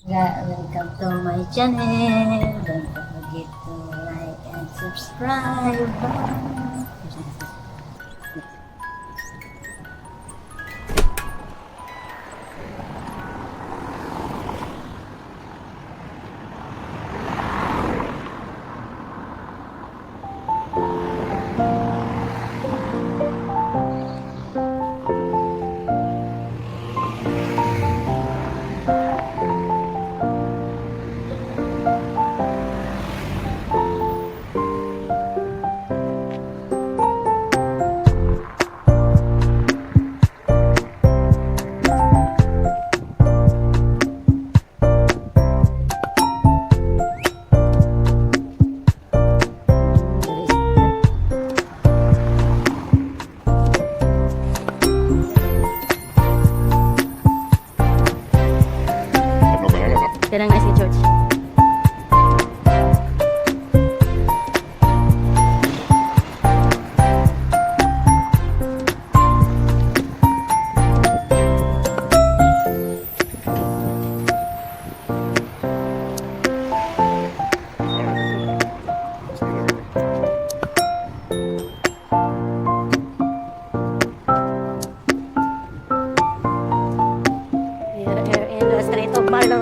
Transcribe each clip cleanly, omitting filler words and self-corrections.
Welcome to my channel. Don't forget to like and subscribe. Bye. Kaya nga si George. In the street of Marlo.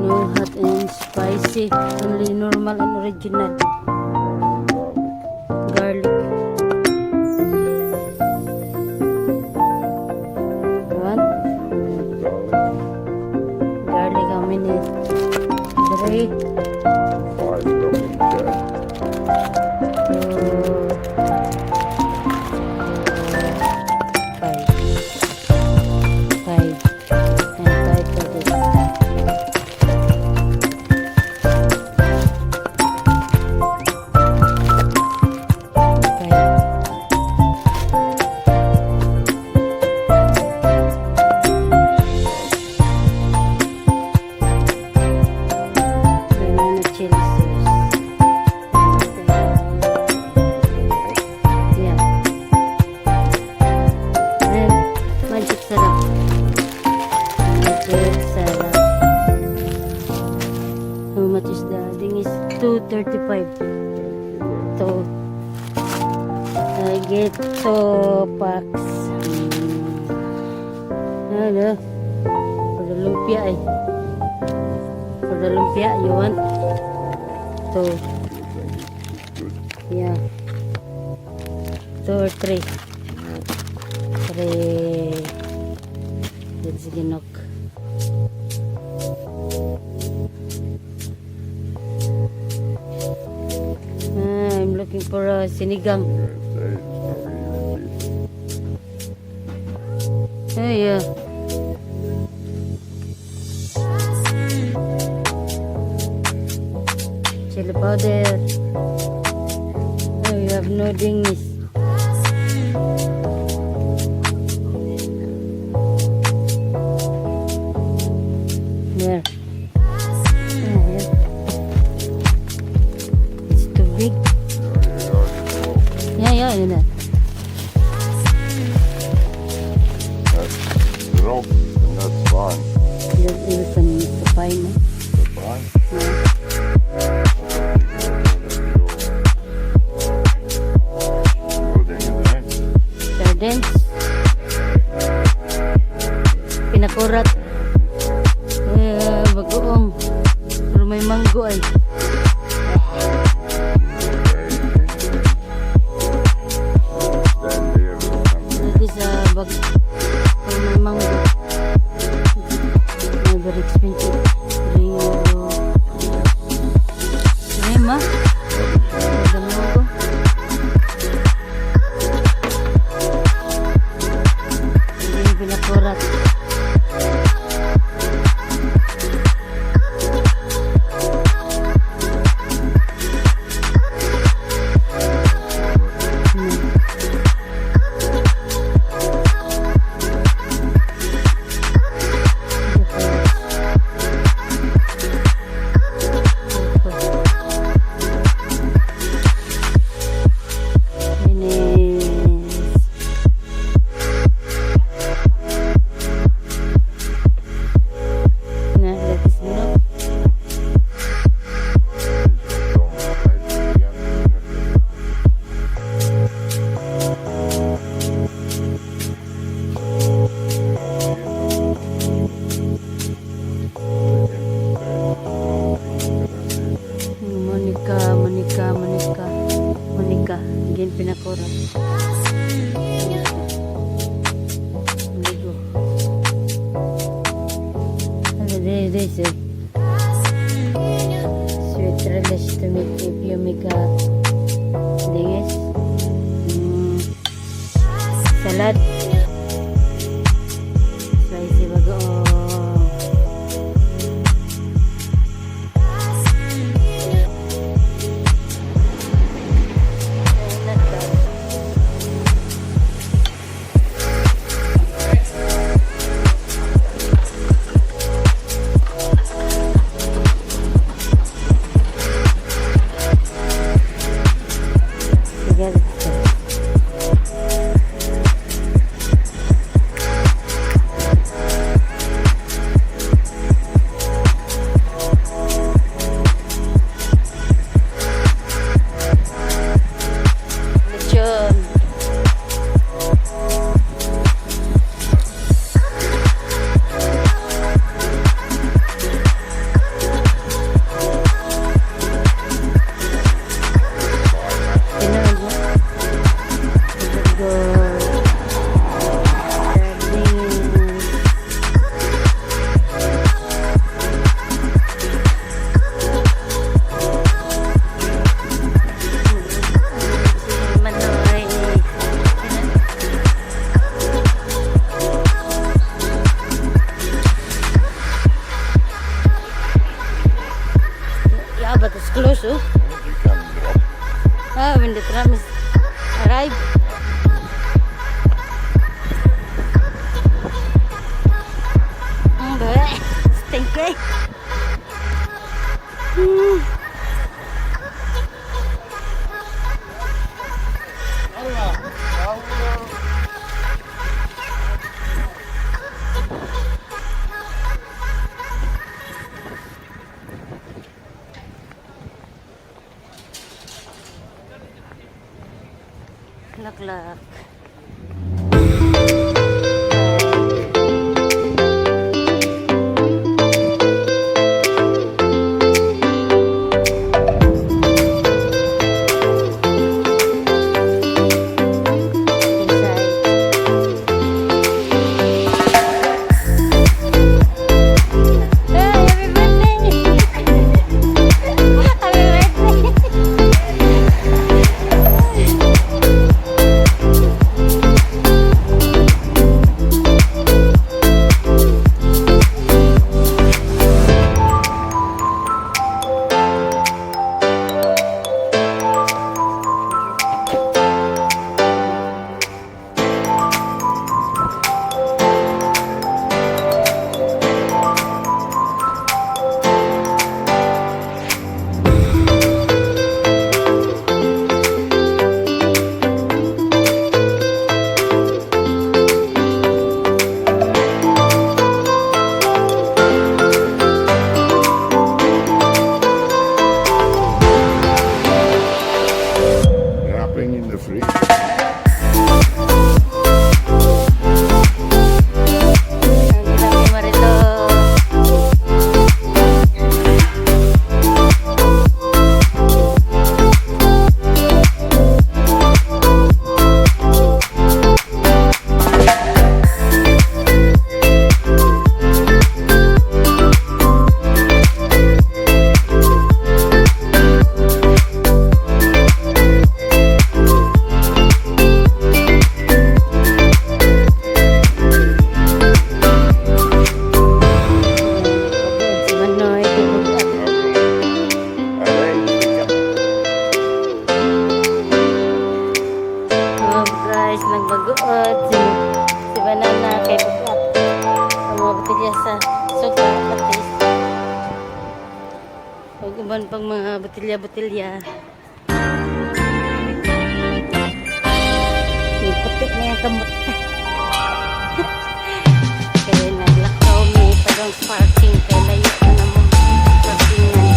No hot and spicy, only normal and original. Garlic. What? Garlic, how many? 3. 5 double check. 5. And type of it. How much is the thing is 235. So I get 2 packs. Ano? For the lumpia eh. For the lumpia, you want? Two. Good. Yeah. 2 or 3. 3. Let's ginok. I'm looking for a sinigang. USA is no easy. Oh yeah. Chili powder. Oh, you have no dingis. There. Here. It's too big. Yeah, yeah, yun na. That's rope, and that's fine. You can supply me. That's fine. Sardines. Pinakurat. Bagoong. Pero may mango ay. Ito sa bag. Pero may mango. Very expensive. Rio. Lima. Ada mango. Ini pinakurat. Monica. Again, pinakura. Ligo. Ano, this is sweet relish to make if you make a dingis. Salad. Spicy bagoong. But it's close, oh. You can drop. Ah, when the tram is arrived. Stinky. Laklak. Huwag uban pang mga botilya-botilya. Yung puti na yung kamot. Kaya naglakaw may parang parking. Kaya layo na naman parkingan.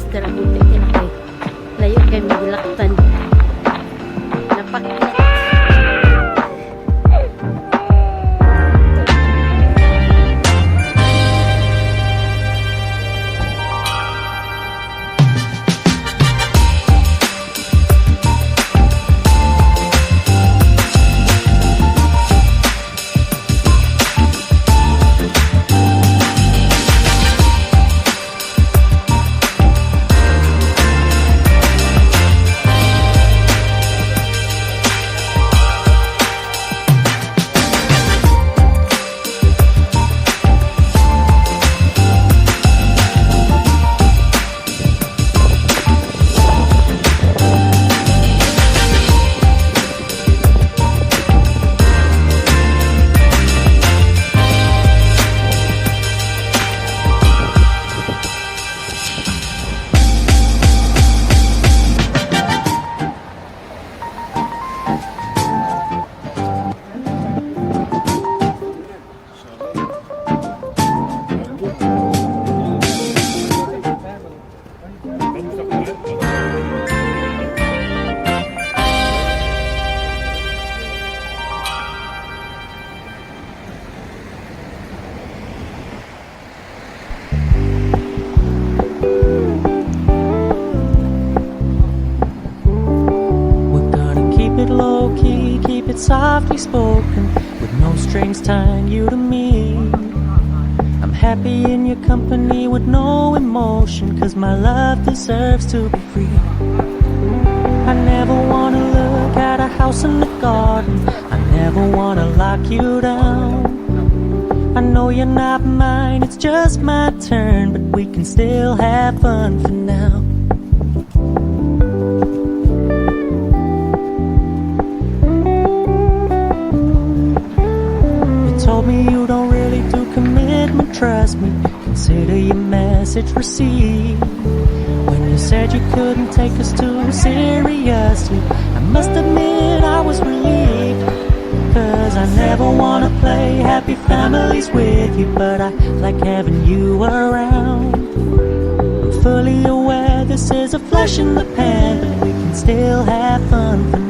Side. softly spoken, with no strings tying you to me. I'm happy in your company with no emotion, 'cause my love deserves to be free. I never wanna look at a house in the garden, I never wanna lock you down. I know you're not mine, it's just my turn, but we can still have fun for now. You told me you don't really do commitment trust me, consider your message received. When you said you couldn't take us too seriously, I must admit I was relieved. Cause I never wanna play happy families with you, but I like having you around. I'm fully aware this is a flash in the pan, but we can still have fun for